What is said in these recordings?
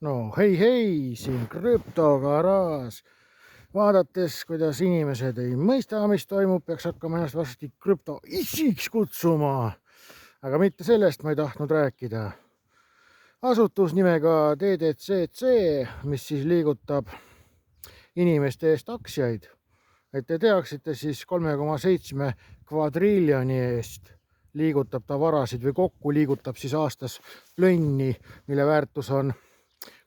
No hei, siin krüptogaraaž. Vaadates, kuidas inimesed ei mõista, mis toimub, peaks hakkama ennast varsti krüptoissiks kutsuma. Aga mitte sellest ma ei tahtnud rääkida. Asutus nimega DDCC, mis siis liigutab inimeste eest aktsiaid. Et te teaksite, siis 3,7 kvadriljoni eest liigutab ta varasid või kokku liigutab siis aastas plönni, mille väärtus on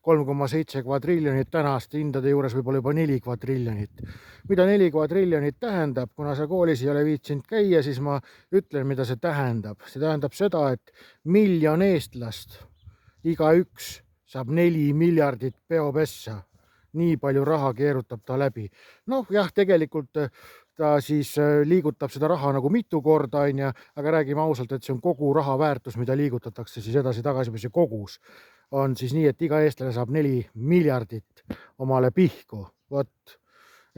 3,7 kvadriljonit, tänaste hindade juures võib-olla juba 4 kvadriljonit. Mida 4 kvadriljonit tähendab, kuna sa koolis ei ole viitsinud käia, siis ma ütlen, mida see tähendab. See tähendab seda, et miljon eestlast, igaüks saab 4 miljardit peopessa. Nii palju raha keerutab ta läbi. Noh, jah, tegelikult ta siis liigutab seda raha nagu mitu korda, aga räägime ausalt, et see on kogu raha väärtus, mida liigutatakse siis edasi-tagasi, või see kogus on siis nii, et iga eestlane saab 4 miljardit omale pihku. Vot,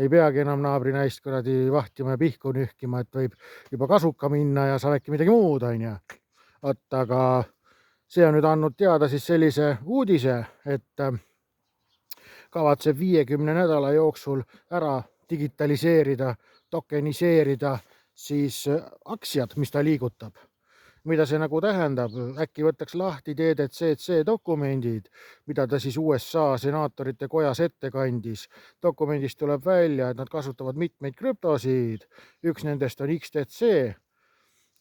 ei peagi enam naabri naist kuradi vahtima ja pihku nühkima, et võib juba kasuka minna ja saab äkki midagi muud, Vot, aga see on nüüd andnud teada siis sellise uudise, et kavatseb 50 nädala jooksul ära digitaliseerida, tokeniseerida siis aktsiad, mis ta liigutab. Mida see nagu tähendab? Äkki võtaks lahti DDCC dokumendid, mida ta siis USA senaatorite kojas ette kandis. Dokumendist tuleb välja, et nad kasutavad mitmeid krüptosid. Üks nendest on XTC.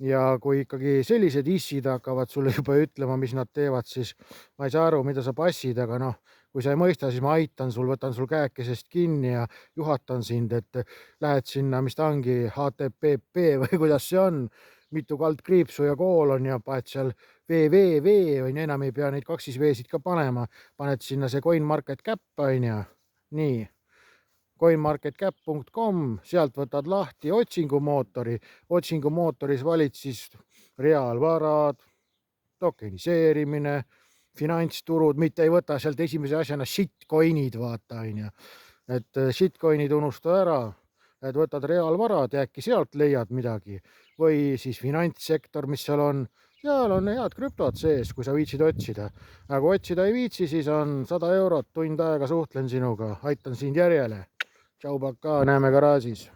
Ja kui ikkagi sellised issid hakkavad sulle juba ütlema, mis nad teevad, siis ma ei saa aru, mida sa passid, aga noh, kui sa ei mõista, siis ma aitan sul, võtan sul käekesest kinni ja juhatan sind, et lähed sinna, mis ta ongi, HTTP või kuidas see on, mitu kaldkriipsu ja koolon ja paned seal www, enam ei pea neid kaksisveesid ka panema, paned sinna see CoinMarketCap, nii. CoinMarketCap.com, sealt võtad lahti otsingumootori, otsingumootoris valid siis reaalvarad, tokeniseerimine, finantsturud, mitte ei võta sealt esimese asjana shitcoinid, vaata, et shitcoinid unusta ära, et võtad reaalvarad ja äkki sealt leiad midagi või siis finantssektor, mis seal on head krüptod sees, kui sa viitsid otsida. Aga kui otsida ei viitsi, siis on 100 eurot, tund aega suhtlen sinuga, aitan sind järjele. Tšau, pakaa, näeme garaažis.